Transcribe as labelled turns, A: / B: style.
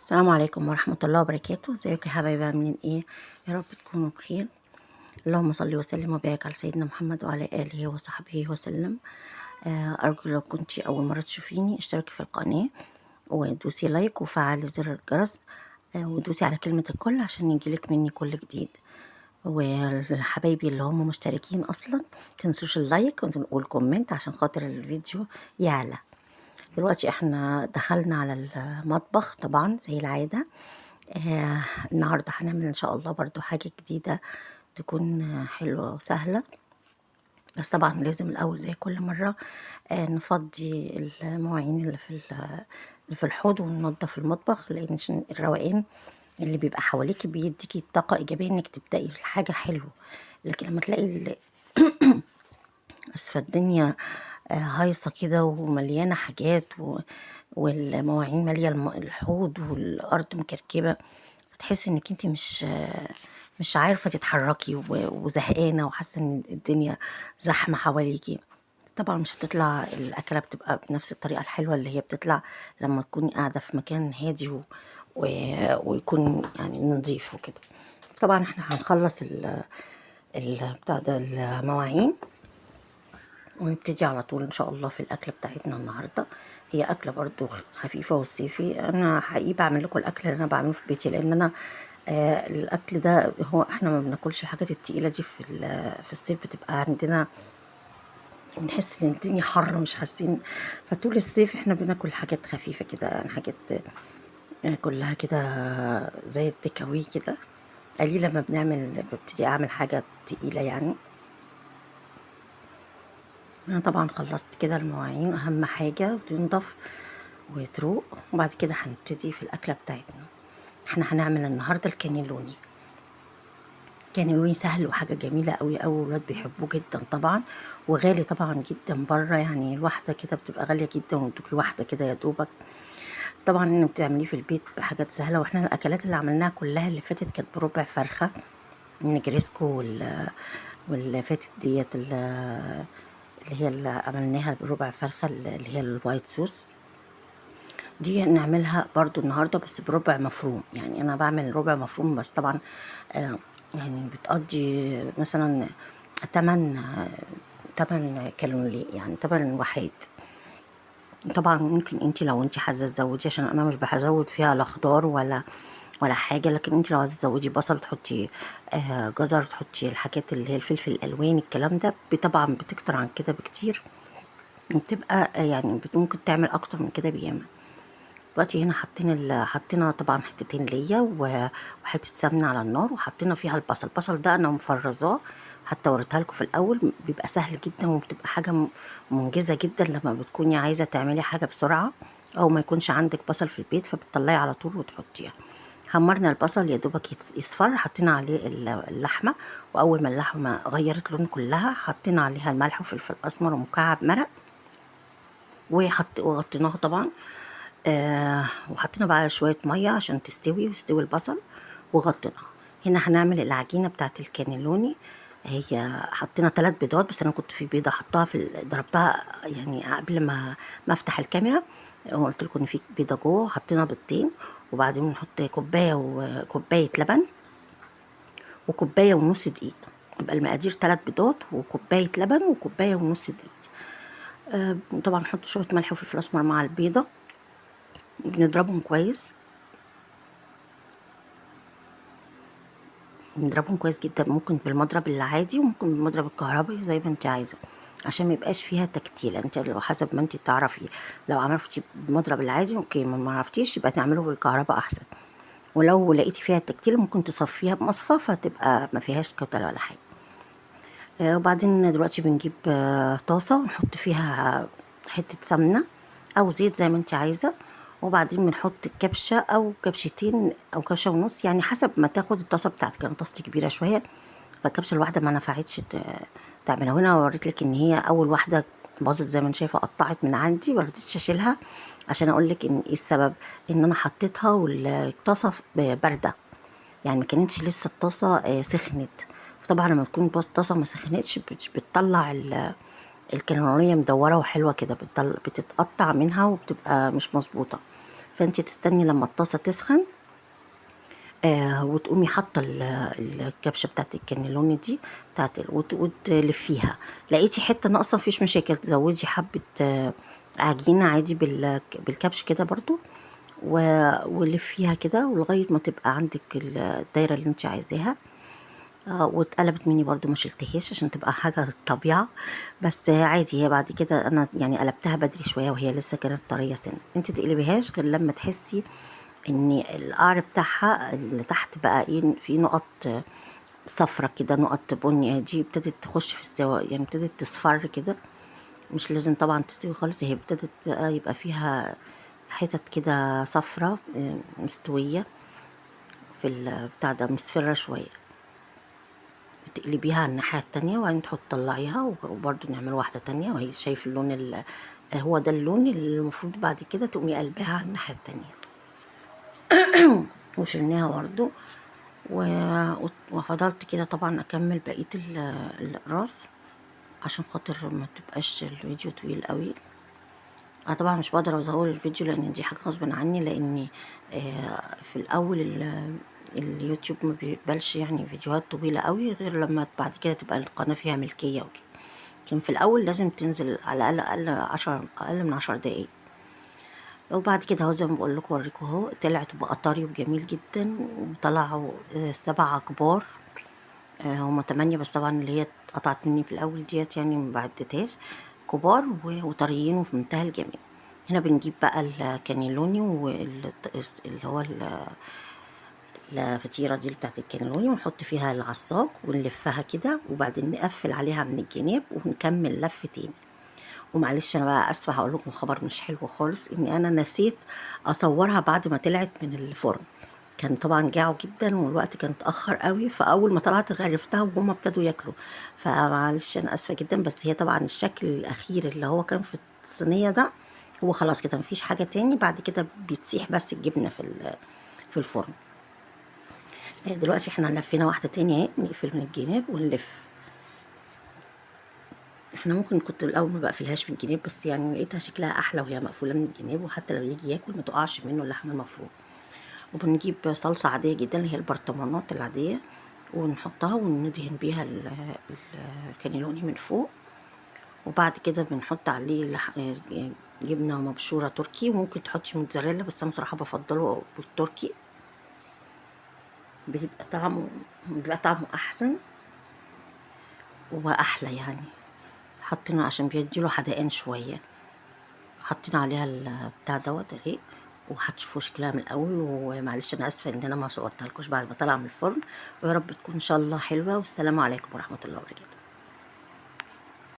A: السلام عليكم ورحمة الله وبركاته. ازيكم يا حبايبي، عاملين ايه؟ يا رب تكونوا بخير. اللهم صل وسلم وبارك على سيدنا محمد وعلى آله وصحبه وسلم. أرجو لو كنتي أول مرة تشوفيني اشتركي في القناة ودوسي لايك وفعلي زر الجرس. ودوسي على كلمة الكل عشان يجيلك مني كل جديد. والحبايبي اللي هم مشتركين أصلا متنسوش اللايك والكومنت عشان خاطر الفيديو يعلى. دلوقتي احنا دخلنا على المطبخ طبعا زي العادة. آه النهاردة هنعمل ان شاء الله برضو حاجة جديدة تكون حلوة وسهلة. بس طبعا لازم الاول زي كل مرة نفضي المواعين اللي في الحوض وننضف المطبخ، لان عشان الروقان اللي بيبقى حواليكي بيديكي طاقة ايجابية انك تبدأي الحاجة حلوة. لكن لما تلاقي اسفة الدنيا هايصة كده ومليانة حاجات والمواعين مالية الحوض والأرض مكركبة، بتحسي انك انت مش عارفة تتحركي وزهقانة وحاسة ان الدنيا زحمة حواليكي. طبعا مش هتطلع الأكلة بتبقى بنفس الطريقة الحلوة اللي هي بتطلع لما تكوني قاعدة في مكان هادي ويكون يعني نظيف وكده. طبعا احنا هنخلص بتاع ده المواعين ونبتدي على طول ان شاء الله في الاكله بتاعتنا النهارده. هي اكله برضو خفيفه والصيفي. انا حقيقي بعمل لكم الاكل اللي انا بعمله في بيتي، لان انا الاكل ده هو احنا ما بناكلش الحاجات التقيله دي في الصيف. بتبقى عندنا بنحس ان الدنيا حر مش حاسين، فطول الصيف احنا بناكل حاجات خفيفه كده، يعني حاجات كلها كده زي التيك كده. قليل لما ببتدي اعمل حاجه تقيله يعني. انا طبعا خلصت كده المواعين، اهم حاجة تنضف وتروق. وبعد كده هنبتدي في الاكلة بتاعتنا. احنا هنعمل النهاردة الكانيلوني. كانيلوني سهل وحاجة جميلة قوي قوي، ولاد بيحبوه جدا طبعا، وغالي طبعا جدا بره. يعني الواحدة كده بتبقى غالية جدا ويدوكي واحدة كده يا دوبك. طبعا انك بتعمليه في البيت بحاجات سهلة. واحنا الاكلات اللي عملناها كلها اللي فاتت كانت بربع فرخة النجريسكو واللي فاتت ديت اللي هي اللي عملناها بربع فرخة اللي هي الوايت صوص. دي نعملها برضو النهاردة بس بربع مفروم. يعني أنا بعمل ربع مفروم بس طبعا يعني بتقضي مثلا تمن كالوري، يعني 8 وحيد. طبعا ممكن انت لو انت عايزه تزودي، عشان انا مش بزود فيها لا خضار ولا حاجه. لكن انت لو عايزه تزودي بصل تحطي جزر، تحطي الحاجات اللي هي الفلفل الالوان، الكلام ده طبعا بتكتر عن كده بكتير، وبتبقى يعني ممكن تعمل اكتر من كده بياما. دلوقتي هنا حطينا طبعا حتتين ليا وحته سمنه على النار، وحطينا فيها البصل ده انا مفرزاه. حتى وريتها لكم في الاول، بيبقى سهل جدا وبتبقى حاجه منجزه جدا لما بتكوني عايزه تعملي حاجه بسرعه، او ما يكونش عندك بصل في البيت فبتطلعي على طول وتحطيها. حمرنا البصل يا دوبك يصفر، حطينا عليه اللحمه. واول ما اللحمه غيرت لون كلها حطينا عليها الملح وفلفل اسمر ومكعب مرق، وغطيناها طبعا. وحطينا بقى شوية مية عشان تستوي ويستوي البصل، وغطيناها. هنا هنعمل العجينة بتاعت الكانيلوني. هي حطينا 3 بيضات، بس انا كنت في بيضة حطها ضربتها يعني قبل ما افتح الكاميرا. قلت لكم ان في بيضة جوه، حطينا بيضتين. وبعدين نحط كوباية لبن وكوباية ونص دقيق. يبقى المقادير 3 بيضات وكوباية لبن وكوباية ونص دقيق. طبعا نحط شوية ملح وفلفل اسمر مع البيضة، بنضربهم كويس. نضربهم كويس جدا، ممكن بالمضرب العادي وممكن بالمضرب الكهربائي زي ما انت عايزه، عشان ما يبقاش فيها تكتيل. انت لو حسب ما انت تعرفي، لو عرفتي بالمضرب العادي اوكي، ما عرفتيش يبقى تعمله بالكهرباء احسن. ولو لقيتي فيها التكتيل ممكن تصفيها بمصفى فتبقى ما فيهاش كتل ولا حاجه. وبعدين دلوقتي بنجيب طاسه ونحط فيها حته سمنه او زيت زي ما انت عايزه. وبعدين بنحط كبشه او كبشتين او كبشه ونص، يعني حسب ما تاخد الطاسه بتاعتك. انا طاستي كبيره شويه فالكبشه الواحده ما نفعتش تعملها. هنا وريت لك ان هي اول واحده باظت زي ما انت شايفه، قطعت من عندي، ما رضيتش اشيلها عشان اقول لك ان ايه السبب. ان انا حطيتها والطاسه بارده، يعني ما كانتش لسه الطاسه سخنت. فطبعا لما تكون الطاسه ما سخنتش بتطلع الكالورية مدورة وحلوة كده، بتتقطع منها وبتبقى مش مظبوطة. فانت تستني لما الطاسه تسخن، وتقومي حاطه الكبشه بتاعت الكانيلوني دي بتاعت وتلفيها. لقيتي حته ناقصه مفيش مشاكل، تزودي حبه عجينه عادي بالكبش كده برضو، ولفيها كده ولغايه ما تبقى عندك الدايره اللي انت عايزاها. واتقلبت مني برضو ما شلتهاش عشان تبقى حاجه طبيعه، بس عادي. هي بعد كده انا يعني قلبتها بدري شويه وهي لسه كانت طريه سنه. انت تقلبيهاش غير لما تحسي ان القعر بتاعها اللي تحت بقى ايه، في نقط صفرة كده، نقط بني، دي ابتدت تخش في السوا، يعني ابتدت تصفر كده. مش لازم طبعا تستوي خالص، هي ابتدت بقى يبقى فيها حتت كده صفرة مستوية في البتاع ده، مصفرة شوية. بتقلبيها على الناحية التانية وبعدين تطلعيها، وبرضو نعمل واحدة تانية، وهي شايف اللون هو ده اللون اللي المفروض بعد كده تقومي قلبها على الناحية التانية. وشلناها برضو وفضلت كده طبعا اكمل بقية الاقراص عشان خاطر ما تبقاش الفيديو طويل قوي. انا طبعا مش بقدر اطول الفيديو لان دي حاجه غصب عني، لاني في الاول اليوتيوب ما بيقبلش يعني فيديوهات طويله قوي غير لما بعد كده تبقى القناه فيها ملكيه وكده. لكن في الاول لازم تنزل على الاقل اقل من 10 دقايق. وبعد كده اهو زي ما بقول لكم اوريكم اهو، طلعت بقى طري وجميل جدا، وطلعوا 7 كبار. هما 8 بس طبعا اللي هي اتقطعت مني في الأول ديت يعني ما بعدتهاش، كبار وطريين وفي منتهى الجمال. هنا بنجيب بقى الكانيلوني اللي هو الفطيرة دي بتاعت الكانيلوني، ونحط فيها العصاج ونلفها كده، وبعدين نقفل عليها من الجناب ونكمل لف تاني. ومعلش انا بقى اسفه، هقول لكم خبر مش حلو خالص، اني انا نسيت اصورها بعد ما طلعت من الفرن. كان طبعا جاعوا جدا والوقت كان اتاخر قوي، فاول ما طلعت غرفتها وهم ابتدوا ياكلوا. فمعلش انا اسفه جدا، بس هي طبعا الشكل الاخير اللي هو كان في الصينيه ده هو خلاص كده مفيش حاجه تاني، بعد كده بتسيح بس الجبنه في الفرن. دلوقتي احنا لفينا واحده تانية اهي، نقفل من الجناب ونلف. احنا ممكن كنت الاول ما بقفلهاش من الجناب، بس يعني لقيتها شكلها احلى وهي مقفوله من الجناب، وحتى لو يجي ياكل ما تقعش منه اللحم المفروم. وبنجيب صلصه عاديه جدا اللي هي البرطمانات العاديه، ونحطها وندهن بيها الكانيلوني من فوق. وبعد كده بنحط عليه جبنه مبشوره تركي، وممكن تحطي موتزاريلا بس انا صراحه بفضله بالتركي، بيبقى طعمه احسن واحلى يعني. حطينا عشان بيديله حدقان شويه، حطينا عليها البتاع دوت اهي، وهتشوفوا شكلها من الاول. ومعلش انا اسفه ان انا ما صورتها لكوش بعد ما طلع من الفرن، ويا رب تكون ان شاء الله حلوه. والسلام عليكم ورحمه الله وبركاته.